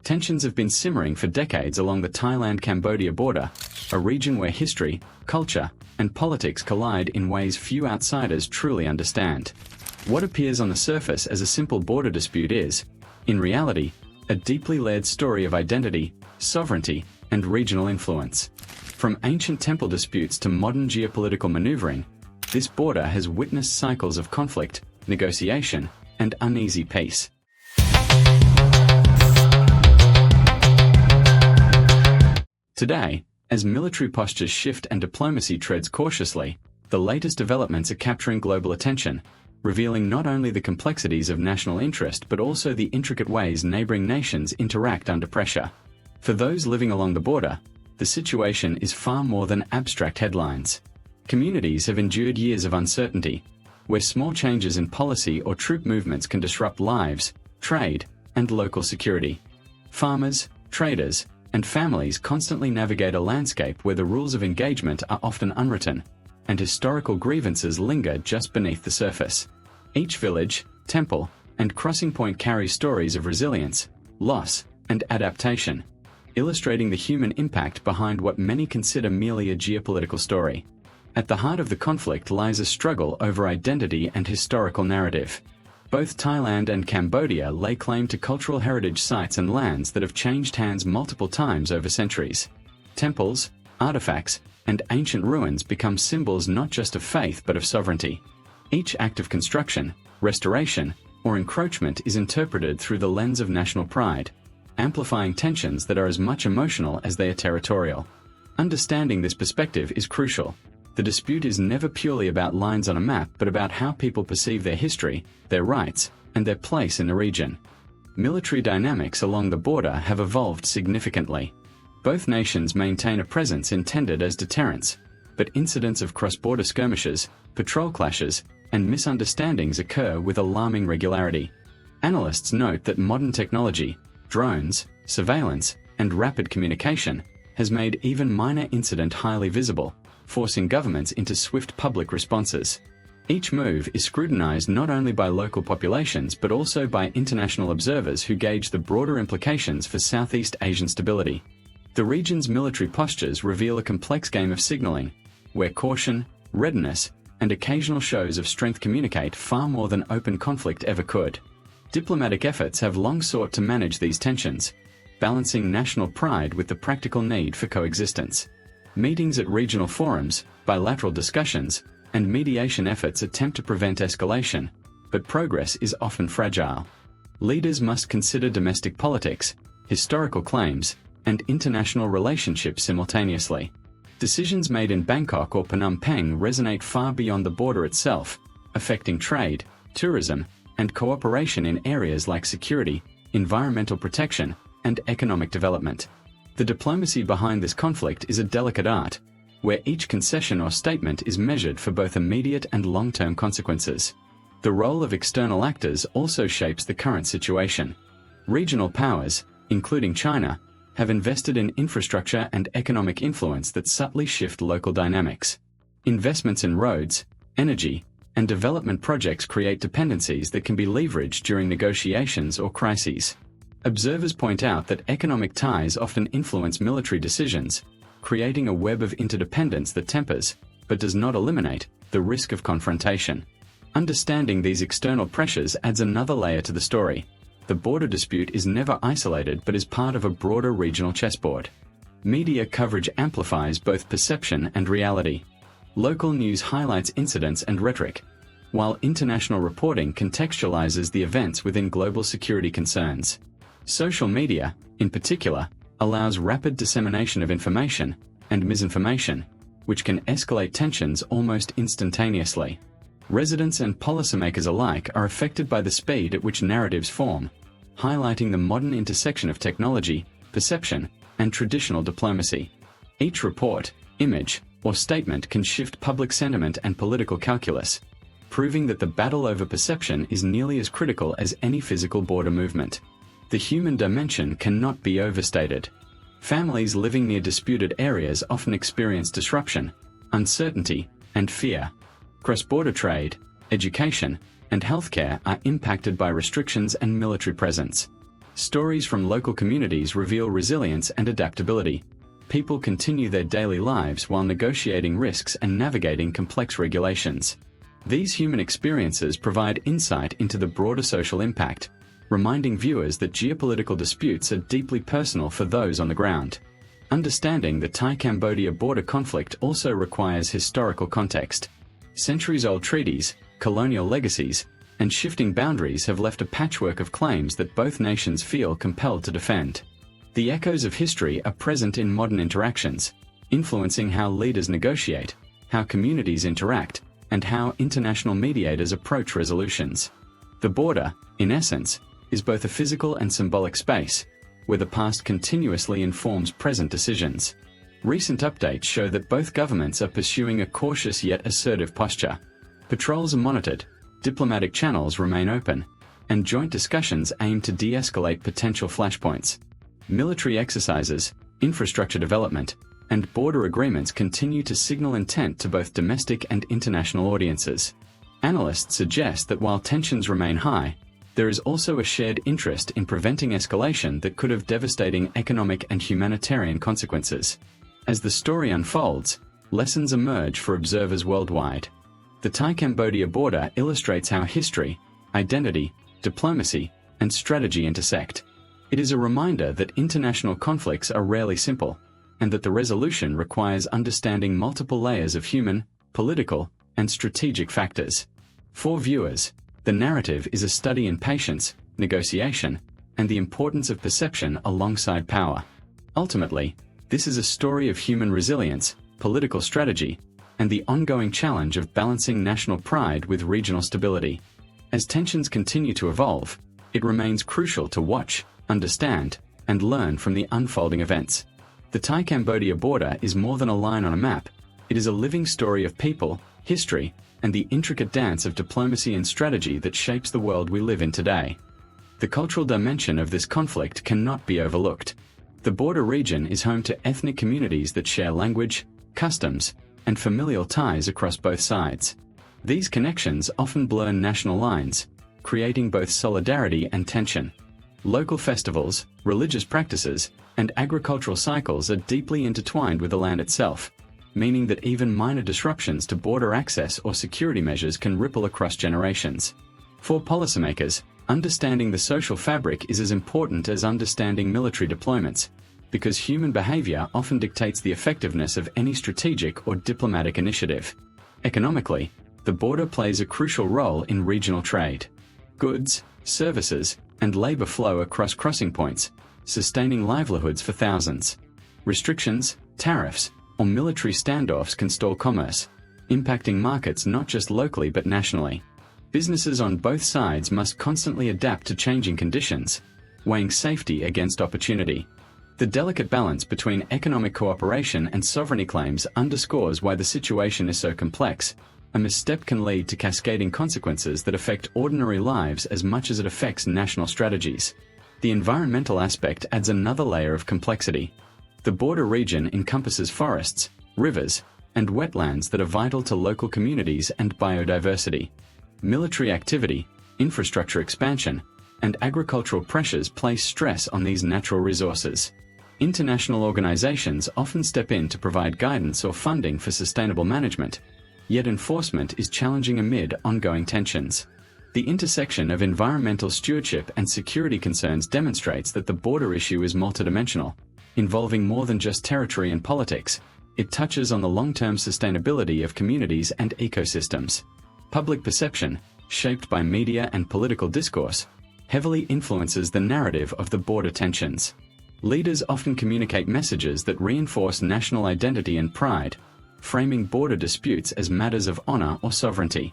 Tensions have been simmering for decades along the Thailand-Cambodia border, a region where history, culture, and politics collide in ways few outsiders truly understand. What appears on the surface as a simple border dispute is, in reality, a deeply layered story of identity, sovereignty, and regional influence. From ancient temple disputes to modern geopolitical maneuvering, this border has witnessed cycles of conflict, negotiation, and uneasy peace. Today, as military postures shift and diplomacy treads cautiously, the latest developments are capturing global attention, revealing not only the complexities of national interest but also the intricate ways neighboring nations interact under pressure. For those living along the border, the situation is far more than abstract headlines. Communities have endured years of uncertainty, where small changes in policy or troop movements can disrupt lives, trade, and local security. Farmers, traders, and families constantly navigate a landscape where the rules of engagement are often unwritten, and historical grievances linger just beneath the surface. Each village, temple, and crossing point carries stories of resilience, loss, and adaptation, illustrating the human impact behind what many consider merely a geopolitical story. At the heart of the conflict lies a struggle over identity and historical narrative. Both Thailand and Cambodia lay claim to cultural heritage sites and lands that have changed hands multiple times over centuries. Temples, artifacts, and ancient ruins become symbols not just of faith but of sovereignty. Each act of construction, restoration, or encroachment is interpreted through the lens of national pride, amplifying tensions that are as much emotional as they are territorial. Understanding this perspective is crucial. The dispute is never purely about lines on a map but about how people perceive their history, their rights, and their place in the region. Military dynamics along the border have evolved significantly. Both nations maintain a presence intended as deterrence, but incidents of cross-border skirmishes, patrol clashes, and misunderstandings occur with alarming regularity. Analysts note that modern technology, drones, surveillance, and rapid communication has made even minor incident highly visible, forcing governments into swift public responses. Each move is scrutinized not only by local populations but also by international observers who gauge the broader implications for Southeast Asian stability. The region's military postures reveal a complex game of signaling, where caution, readiness, and occasional shows of strength communicate far more than open conflict ever could. Diplomatic efforts have long sought to manage these tensions, balancing national pride with the practical need for coexistence. Meetings at regional forums, bilateral discussions, and mediation efforts attempt to prevent escalation, but progress is often fragile. Leaders must consider domestic politics, historical claims, and international relationships simultaneously. Decisions made in Bangkok or Phnom Penh resonate far beyond the border itself, affecting trade, tourism, and cooperation in areas like security, environmental protection, and economic development. The diplomacy behind this conflict is a delicate art, where each concession or statement is measured for both immediate and long-term consequences. The role of external actors also shapes the current situation. Regional powers, including China, have invested in infrastructure and economic influence that subtly shift local dynamics. Investments in roads, energy, and development projects create dependencies that can be leveraged during negotiations or crises. Observers point out that economic ties often influence military decisions, creating a web of interdependence that tempers, but does not eliminate, the risk of confrontation. Understanding these external pressures adds another layer to the story. The border dispute is never isolated but is part of a broader regional chessboard. Media coverage amplifies both perception and reality. Local news highlights incidents and rhetoric, while international reporting contextualizes the events within global security concerns. Social media, in particular, allows rapid dissemination of information and misinformation, which can escalate tensions almost instantaneously. Residents and policymakers alike are affected by the speed at which narratives form, highlighting the modern intersection of technology, perception, and traditional diplomacy. Each report, image, or statement can shift public sentiment and political calculus, proving that the battle over perception is nearly as critical as any physical border movement. The human dimension cannot be overstated. Families living near disputed areas often experience disruption, uncertainty, and fear. Cross-border trade, education, and healthcare are impacted by restrictions and military presence. Stories from local communities reveal resilience and adaptability. People continue their daily lives while negotiating risks and navigating complex regulations. These human experiences provide insight into the broader social impact, reminding viewers that geopolitical disputes are deeply personal for those on the ground. Understanding the Thai-Cambodia border conflict also requires historical context. Centuries-old treaties, colonial legacies, and shifting boundaries have left a patchwork of claims that both nations feel compelled to defend. The echoes of history are present in modern interactions, influencing how leaders negotiate, how communities interact, and how international mediators approach resolutions. The border, in essence, is both a physical and symbolic space, where the past continuously informs present decisions. Recent updates show that both governments are pursuing a cautious yet assertive posture. Patrols are monitored, diplomatic channels remain open, and joint discussions aim to de-escalate potential flashpoints. Military exercises, infrastructure development, and border agreements continue to signal intent to both domestic and international audiences. Analysts suggest that while tensions remain high, there is also a shared interest in preventing escalation that could have devastating economic and humanitarian consequences. As the story unfolds, lessons emerge for observers worldwide. The Thai-Cambodia border illustrates how history, identity, diplomacy, and strategy intersect. It is a reminder that international conflicts are rarely simple, and that the resolution requires understanding multiple layers of human, political, and strategic factors. For viewers, the narrative is a study in patience, negotiation, and the importance of perception alongside power. Ultimately, this is a story of human resilience, political strategy, and the ongoing challenge of balancing national pride with regional stability. As tensions continue to evolve, it remains crucial to watch, understand, and learn from the unfolding events. The Thai-Cambodia border is more than a line on a map. It is a living story of people, history, and the intricate dance of diplomacy and strategy that shapes the world we live in today. The cultural dimension of this conflict cannot be overlooked. The border region is home to ethnic communities that share language, customs, and familial ties across both sides. These connections often blur national lines, creating both solidarity and tension. Local festivals, religious practices, and agricultural cycles are deeply intertwined with the land itself, meaning that even minor disruptions to border access or security measures can ripple across generations. For policymakers, understanding the social fabric is as important as understanding military deployments, because human behavior often dictates the effectiveness of any strategic or diplomatic initiative. Economically, the border plays a crucial role in regional trade. Goods, services, and labor flow across crossing points, sustaining livelihoods for thousands. Restrictions, tariffs, or military standoffs can stall commerce, impacting markets not just locally but nationally. Businesses on both sides must constantly adapt to changing conditions, weighing safety against opportunity. The delicate balance between economic cooperation and sovereignty claims underscores why the situation is so complex. A misstep can lead to cascading consequences that affect ordinary lives as much as it affects national strategies. The environmental aspect adds another layer of complexity. The border region encompasses forests, rivers, and wetlands that are vital to local communities and biodiversity. Military activity, infrastructure expansion, and agricultural pressures place stress on these natural resources. International organizations often step in to provide guidance or funding for sustainable management, yet enforcement is challenging amid ongoing tensions. The intersection of environmental stewardship and security concerns demonstrates that the border issue is multidimensional, involving more than just territory and politics. It touches on the long-term sustainability of communities and ecosystems. Public perception, shaped by media and political discourse, heavily influences the narrative of the border tensions. Leaders often communicate messages that reinforce national identity and pride, framing border disputes as matters of honor or sovereignty.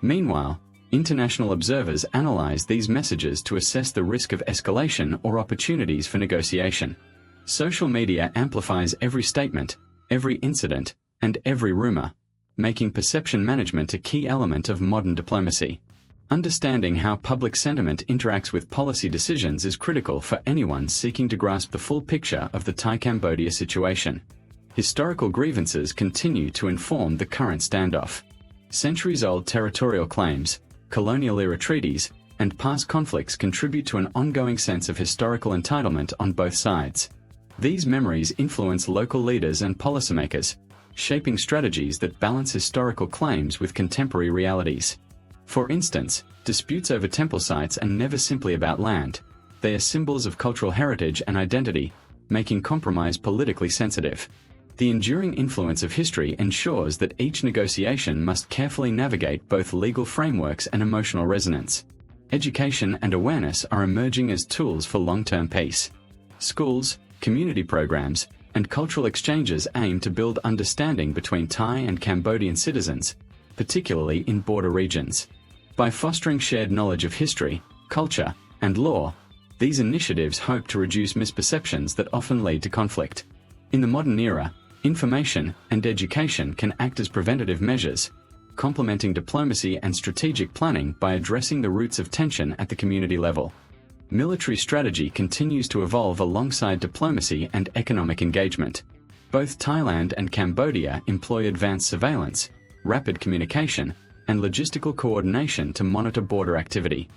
Meanwhile, international observers analyze these messages to assess the risk of escalation or opportunities for negotiation. Social media amplifies every statement, every incident, and every rumor, making perception management a key element of modern diplomacy. Understanding how public sentiment interacts with policy decisions is critical for anyone seeking to grasp the full picture of the Thai-Cambodia situation. Historical grievances continue to inform the current standoff. Centuries-old territorial claims, colonial-era treaties, and past conflicts contribute to an ongoing sense of historical entitlement on both sides. These memories influence local leaders and policymakers, shaping strategies that balance historical claims with contemporary realities. For instance, disputes over temple sites are never simply about land. They are symbols of cultural heritage and identity, making compromise politically sensitive. The enduring influence of history ensures that each negotiation must carefully navigate both legal frameworks and emotional resonance. Education and awareness are emerging as tools for long-term peace. Schools, community programs, and cultural exchanges aim to build understanding between Thai and Cambodian citizens, particularly in border regions. By fostering shared knowledge of history, culture, and law, these initiatives hope to reduce misperceptions that often lead to conflict. In the modern era, information and education can act as preventative measures, complementing diplomacy and strategic planning by addressing the roots of tension at the community level. Military strategy continues to evolve alongside diplomacy and economic engagement. Both Thailand and Cambodia employ advanced surveillance, rapid communication, and logistical coordination to monitor border activity.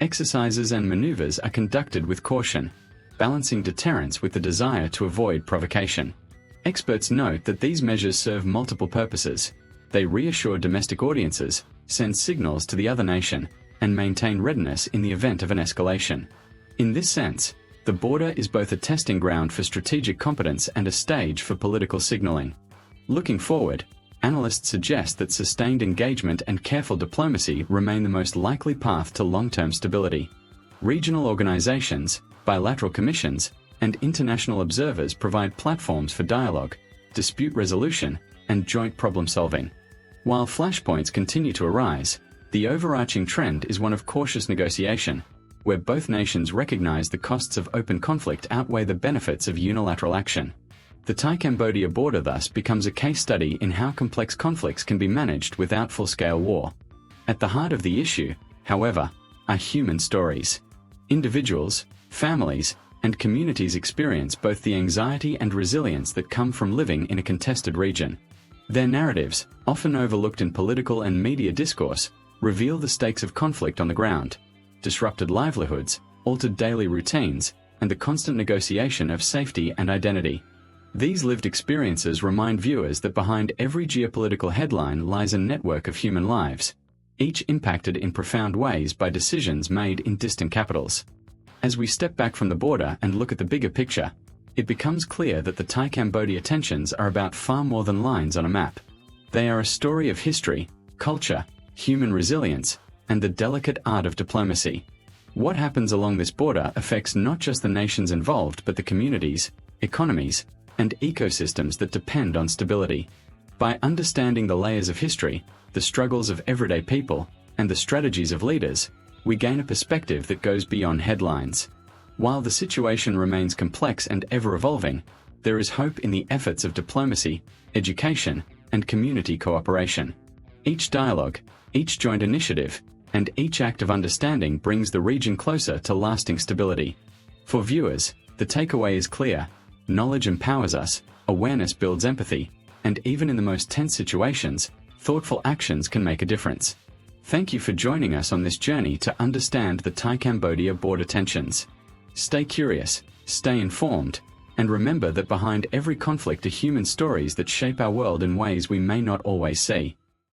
Exercises and maneuvers are conducted with caution, balancing deterrence with the desire to avoid provocation. Experts note that these measures serve multiple purposes. They reassure domestic audiences, send signals to the other nation, and maintain readiness in the event of an escalation. In this sense, the border is both a testing ground for strategic competence and a stage for political signaling. Looking forward, analysts suggest that sustained engagement and careful diplomacy remain the most likely path to long-term stability. Regional organizations, bilateral commissions, and international observers provide platforms for dialogue, dispute resolution, and joint problem-solving. While flashpoints continue to arise, the overarching trend is one of cautious negotiation, where both nations recognize the costs of open conflict outweigh the benefits of unilateral action. The Thai-Cambodia border thus becomes a case study in how complex conflicts can be managed without full-scale war. At the heart of the issue, however, are human stories. Individuals, families, and communities experience both the anxiety and resilience that come from living in a contested region. Their narratives, often overlooked in political and media discourse, reveal the stakes of conflict on the ground: disrupted livelihoods, altered daily routines, and the constant negotiation of safety and identity. These lived experiences remind viewers that behind every geopolitical headline lies a network of human lives, each impacted in profound ways by decisions made in distant capitals. As we step back from the border and look at the bigger picture, it becomes clear that the Thai-Cambodia tensions are about far more than lines on a map. They are a story of history, culture, human resilience, and the delicate art of diplomacy. What happens along this border affects not just the nations involved but the communities, economies, and ecosystems that depend on stability. By understanding the layers of history, the struggles of everyday people, and the strategies of leaders, we gain a perspective that goes beyond headlines. While the situation remains complex and ever-evolving, there is hope in the efforts of diplomacy, education, and community cooperation. Each dialogue, each joint initiative, and each act of understanding brings the region closer to lasting stability. For viewers, the takeaway is clear: knowledge empowers us, awareness builds empathy, and even in the most tense situations, thoughtful actions can make a difference. Thank you for joining us on this journey to understand the Thai-Cambodia border tensions. Stay curious, stay informed, and remember that behind every conflict are human stories that shape our world in ways we may not always see.